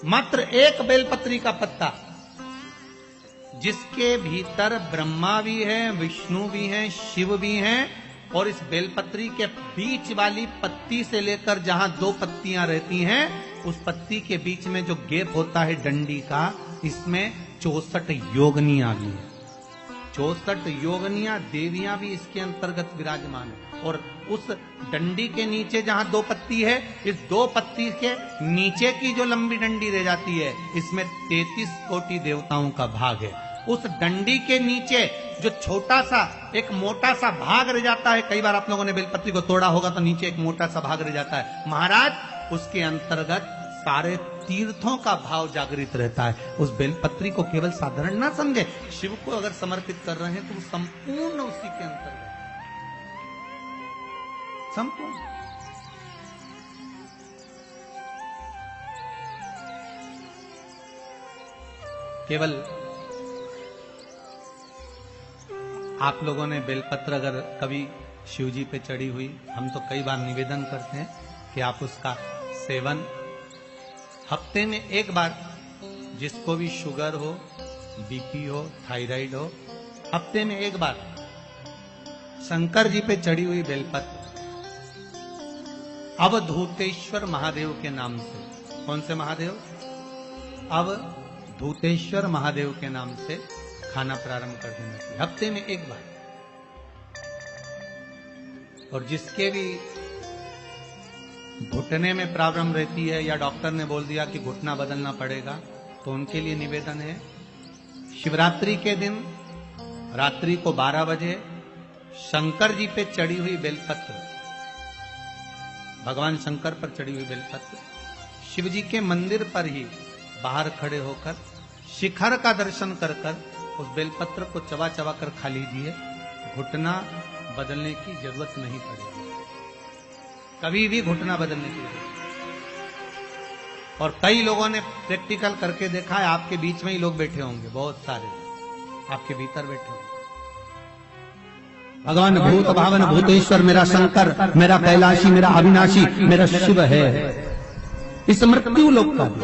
मात्र एक बेलपत्री का पत्ता, जिसके भीतर ब्रह्मा भी है, विष्णु भी है, शिव भी हैं, और इस बेलपत्री के बीच वाली पत्ती से लेकर जहां दो पत्तियां रहती हैं, उस पत्ती के बीच में जो गैप होता है डंडी का, इसमें 64 योगनियां भी है। 64 योगनियां देवियां भी इसके अंतर्गत विराजमान है। और उस डंडी के नीचे जहां दो पत्ती है, इस दो पत्ती के नीचे की जो लंबी डंडी रह जाती है, इसमें 33 कोटि देवताओं का भाग है। उस डंडी के नीचे जो छोटा सा एक मोटा सा भाग रह जाता है, कई बार आप लोगों ने बेलपत्री को तोड़ा होगा तो नीचे एक मोटा सा भाग रह जाता है महाराज, उसके अंतर्गत सारे तीर्थों का भाव जागृत रहता है। उस बेलपत्री को केवल साधारण ना समझे, शिव को अगर समर्पित कर रहे हैं तो संपूर्ण उसी के अंतर्गत, संपूर्ण। केवल आप लोगों ने बेलपत्र अगर कभी शिव जी पे चढ़ी हुई, हम तो कई बार निवेदन करते हैं कि आप उसका सेवन हफ्ते में एक बार, जिसको भी शुगर हो, बीपी हो, थायराइड हो, हफ्ते में एक बार शंकर जी पे चढ़ी हुई बेलपत्र अवधूतेश्वर महादेव के नाम से, कौन से महादेव? अवधूतेश्वर महादेव के नाम से खाना प्रारंभ कर देना चाहिए, हफ्ते में एक बार। और जिसके भी घुटने में प्रॉब्लम रहती है या डॉक्टर ने बोल दिया कि घुटना बदलना पड़ेगा, तो उनके लिए निवेदन है, शिवरात्रि के दिन रात्रि को 12 बजे शंकर जी पे चढ़ी हुई बेलपत्र, भगवान शंकर पर चढ़ी हुई बेलपत्र, शिव जी के मंदिर पर ही बाहर खड़े होकर शिखर का दर्शन कर कर उस बेलपत्र को चबा चबा कर खा लीजिए, घुटना बदलने की जरूरत नहीं पड़ेगी, कभी भी घुटना बदलने की जरूरत। और कई लोगों ने प्रैक्टिकल करके देखा है, आपके बीच में ही लोग बैठे होंगे, बहुत सारे आपके भीतर बैठे होंगे। भगवान भूत भावन भूतेश्वर मेरा शंकर, मेरा कैलाशी, मेरा अविनाशी, मेरा शिव है। इस मृत्यु लोक का भी,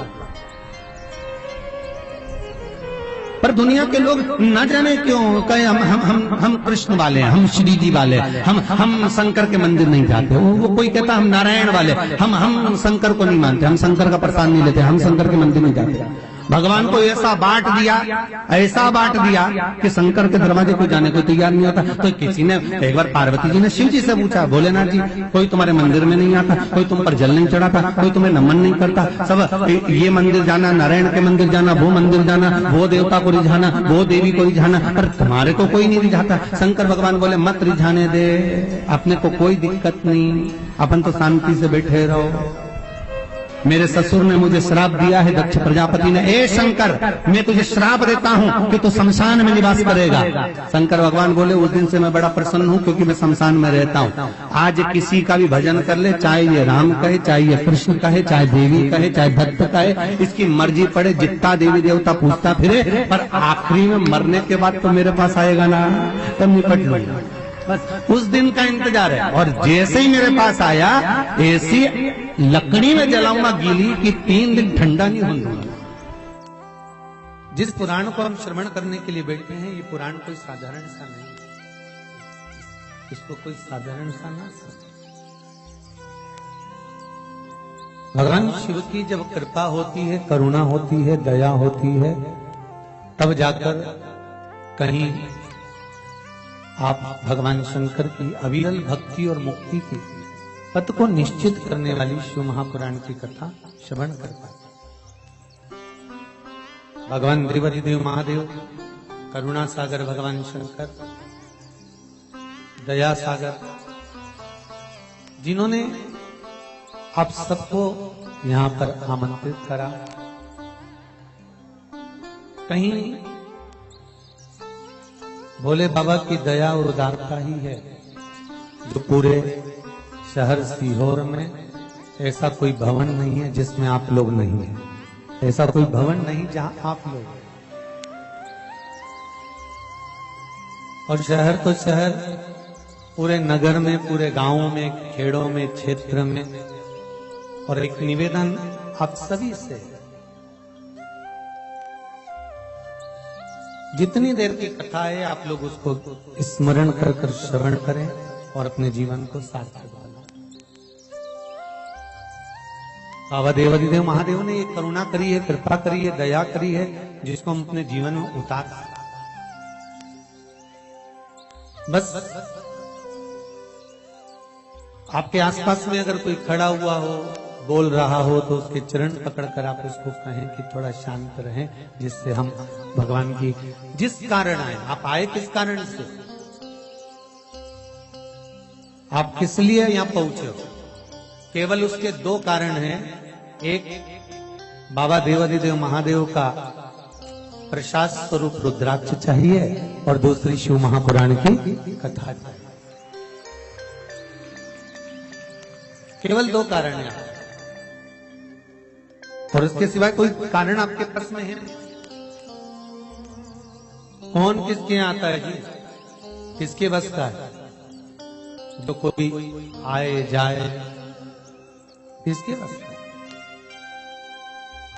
पर दुनिया के लोग न जाने क्यों कहे हम कृष्ण वाले हैं, हम श्री जी वाले हैं, हम शंकर के मंदिर नहीं जाते। वो कोई कहता हम नारायण वाले, हम शंकर को नहीं मानते, हम शंकर का प्रसाद नहीं लेते, हम शंकर के मंदिर नहीं जाते। भगवान को ऐसा बांट दिया, ऐसा बांट दिया कि शंकर के दरवाजे को जाने को तैयार नहीं होता। तो किसी ने एक बार पार्वती जी ने शिव जी से पूछा, भोलेनाथ जी कोई तुम्हारे मंदिर में नहीं आता, कोई तुम पर जल नहीं चढ़ाता, कोई तुम्हें नमन नहीं करता, सब ये मंदिर जाना, नारायण के मंदिर जाना, वो मंदिर जाना, वो देवता को रिझाना, वो देवी को रिझाना, पर तुम्हारे को कोई नहीं रिझाता। शंकर भगवान बोले मत रिझाने दे, अपने को कोई दिक्कत नहीं, अपन तो शांति से बैठे रहो। मेरे ससुर ने मुझे श्राप दिया है, दक्ष प्रजापति ने, ए शंकर मैं तुझे श्राप देता हूं कि तू शमशान में निवास करेगा। शंकर भगवान बोले उस दिन से मैं बड़ा प्रसन्न हूं, क्योंकि मैं शमशान में रहता हूं। आज किसी का भी भजन कर ले, चाहे ये राम कहे, चाहे ये कृष्ण कहे, चाहे देवी कहे, चाहे भक्त कहे, इसकी मर्जी पड़े, जितना देवी देवता पूछता फिरे, पर आखिरी में मरने के बाद तो मेरे पास आएगा ना, तब निपट लूंगा। बस उस दिन का इंतजार है। और जैसे ही मेरे पास आया, ऐसी लकड़ी में जलाऊंगा गीली कि 3 दिन ठंडा नहीं होने दूंगा। जिस पुराण को हम श्रवण करने के लिए बैठे हैं, ये पुराण कोई साधारण सा नहीं, इसको कोई साधारण सा ना समझे। भगवान शिव की जब कृपा होती है, करुणा होती है, दया होती है, तब जाकर कहीं आप भगवान शंकर की अविरल भक्ति और मुक्ति की पथ को निश्चित करने वाली शिव महापुराण की कथा श्रवण कर पाते। भगवान त्रिवरी देव महादेव, करुणा सागर भगवान शंकर, दया सागर, जिन्होंने आप सबको यहां पर आमंत्रित करा, कहीं भोले बाबा की दया और उदारता ही है जो पूरे शहर सीहोर में ऐसा कोई भवन नहीं है जिसमें आप लोग नहीं है, ऐसा कोई भवन नहीं जहां आप लोग हैं। और शहर तो शहर, पूरे नगर में, पूरे गांवों में, खेड़ों में, क्षेत्र में। और एक निवेदन आप सभी से, जितनी देर की कथा है आप लोग उसको स्मरण कर कर श्रवण करें और अपने जीवन को सार्थक बनाएं। बाबा देवादिदेव महादेव ने ये करुणा करी है, कृपा करी है, दया करी है, जिसको हम अपने जीवन में उतार। बस आपके आसपास में अगर कोई खड़ा हुआ हो, बोल रहा हो, तो उसके चरण पकड़कर आप उसको कहें कि थोड़ा शांत रहें, जिससे हम भगवान की जिस कारण आए, आप आए किस कारण से, आप किस लिए यहां पहुंचे हो, केवल उसके दो कारण हैं। एक बाबा देवादिदेव महादेव का प्रसाद स्वरूप रुद्राक्ष चाहिए और दूसरी शिव महापुराण की कथा चाहिए। केवल दो कारण हैं और इसके सिवाय कोई कारण आपके पास में है नहीं। कौन किसके यहाँ आता है जी, किसके बस का है? जो कोई आए जाए, किसके बस का?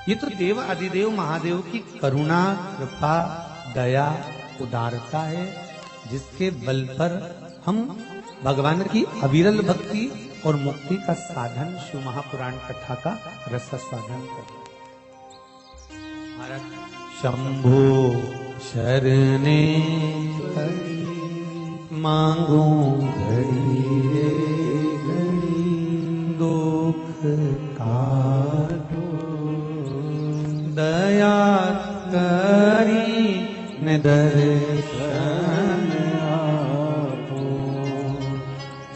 ये तो देव आदिदेव महादेव की करुणा, कृपा, दया, उदारता है, जिसके बल पर हम भगवान की अविरल भक्ति और मुक्ति का साधन शिव महापुराण कथा का रसास्वादन करते। शंभो शरणे मांगू घड़ी रे घड़ी, दुख काटो दया करी न दर्शन आपो।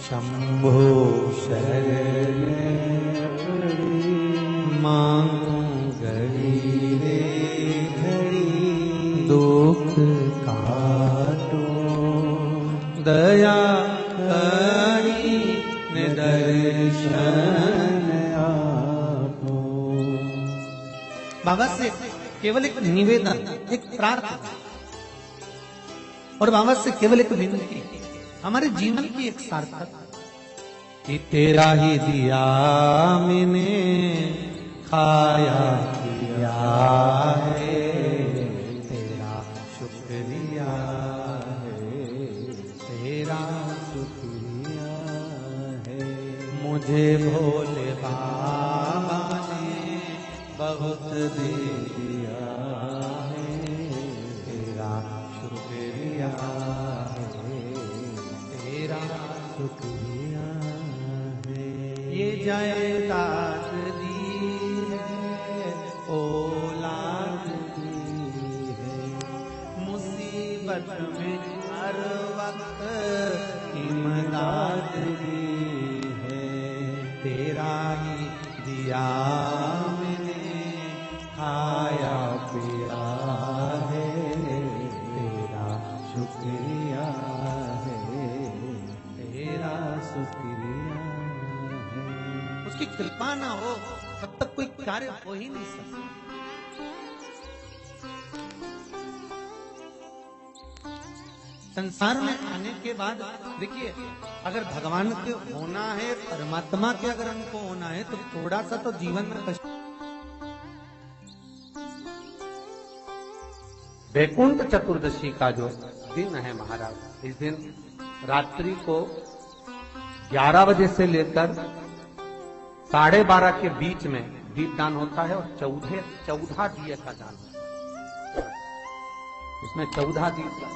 शंभो शरणे मांगू घड़ी रे घड़ी, दुख काटो दया करी न दर्शन आपो। बाबा से केवल एक निवेदन, एक प्रार्थना और बाबा से केवल एक विनती, हमारे जीवन की एक सार्थक कि तेरा ही दिया मैंने खाया किया है, तेरा शुक्रिया है, तेरा शुक्रिया है। मुझे भोले बाबा ने बहुत दे दिया है, तेरा शुक्रिया है, तेरा शुक्रिया है। ये जायदाद दी है, औलाद दी है, मुसीबत में हर वक्त इमदाद दी है। तेरा ही दिया मैंने खाया पिया है, तेरा शुक्रिया है, तेरा शुक्रिया है। उसकी कृपा ना हो तब तक कोई कार्य हो ही नहीं सकता। संसार में आने के बाद देखिए, अगर भगवान के होना है, परमात्मा के अगर हमको होना है, तो थोड़ा सा तो जीवन में कष्ट। वैकुंठ चतुर्दशी का जो दिन है महाराज, इस दिन रात्रि को 11 बजे से लेकर 12:30 के बीच में दीपदान होता है और 14 दिए का दान होता है। इसमें 14 दीप दान,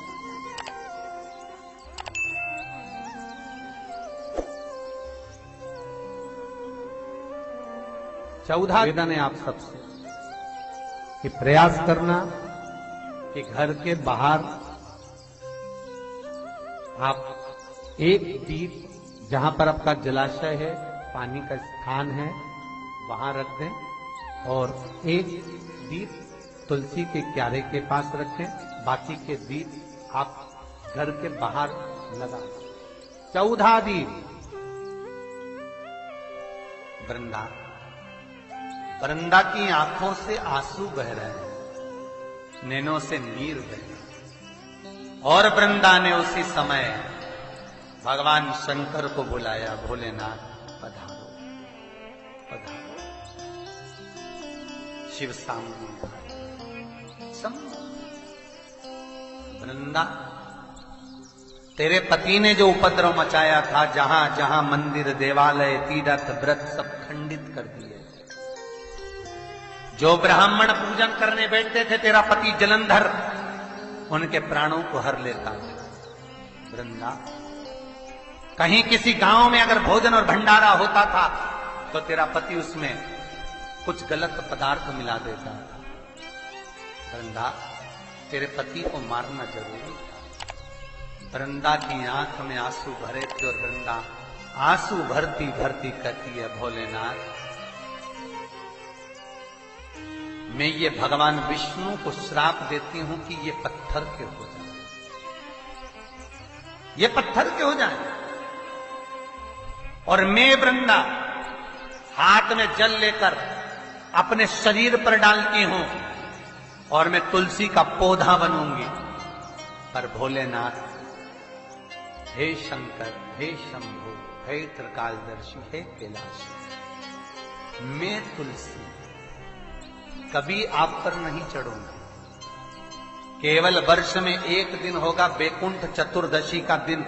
निवेदन है आप सबसे कि प्रयास करना कि घर के बाहर आप एक दीप, जहां पर आपका जलाशय है, पानी का स्थान है, वहां रख दें और एक दीप तुलसी के क्यारे के पास रखें। बाकी के दीप आप घर के बाहर लगा दें। 14 दीप। वृंदा की आंखों से आंसू बह रहे हैं, नैनों से नीर बह रहे, और वृंदा ने उसी समय भगवान शंकर को बुलाया, भोलेनाथ पधारो पधारो। शिव सामने वृंदा, तेरे पति ने जो उपद्रव मचाया था, जहां जहां मंदिर देवालय तीर्थ व्रत सब खंडित कर दिए। जो ब्राह्मण पूजन करने बैठते थे तेरा पति जलंधर, उनके प्राणों को हर लेता है। वृंदा, कहीं किसी गांव में अगर भोजन और भंडारा होता था तो तेरा पति उसमें कुछ गलत पदार्थ मिला देता था। वृंदा, तेरे पति को मारना जरूरी था। वृंदा की आंख में आंसू भरे थे और वृंदा आंसू भरती भरती कहती है, भोलेनाथ, मैं ये भगवान विष्णु को श्राप देती हूं कि ये पत्थर के हो जाए, ये पत्थर के हो जाए। और मैं वृंदा हाथ में जल लेकर अपने शरीर पर डालती हूं और मैं तुलसी का पौधा बनूंगी। पर भोलेनाथ, हे शंकर, हे शंभु, हे त्रिकालदर्शी, हे कैलाशी, मैं तुलसी कभी आप पर नहीं चढ़ूंगा। केवल वर्ष में एक दिन होगा बैकुंठ चतुर्दशी का दिन,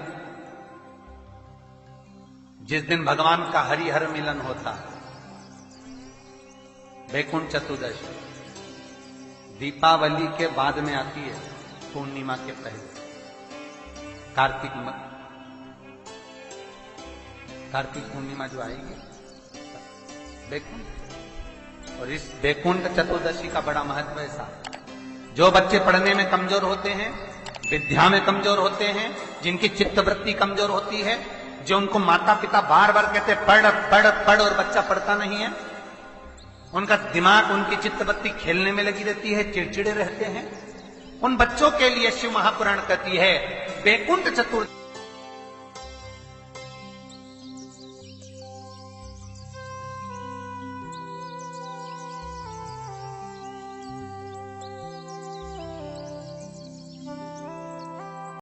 जिस दिन भगवान का हरिहर मिलन होता है। बैकुंठ चतुर्दशी दीपावली के बाद में आती है, पूर्णिमा के पहले, कार्तिक पूर्णिमा जो आएगी बैकुंठ। और इस बैकुंठ चतुर्दशी का बड़ा महत्व है साहब। जो बच्चे पढ़ने में कमजोर होते हैं, विद्या में कमजोर होते हैं, जिनकी चित्तवृत्ति कमजोर होती है, जो उनको माता पिता बार बार कहते पढ़ पढ़ पढ़ और बच्चा पढ़ता नहीं है, उनका दिमाग, उनकी चित्तवृत्ति खेलने में लगी रहती है, चिड़चिड़े रहते हैं, उन बच्चों के लिए शिव महापुराण कहती है बैकुंठ चतुर्दशी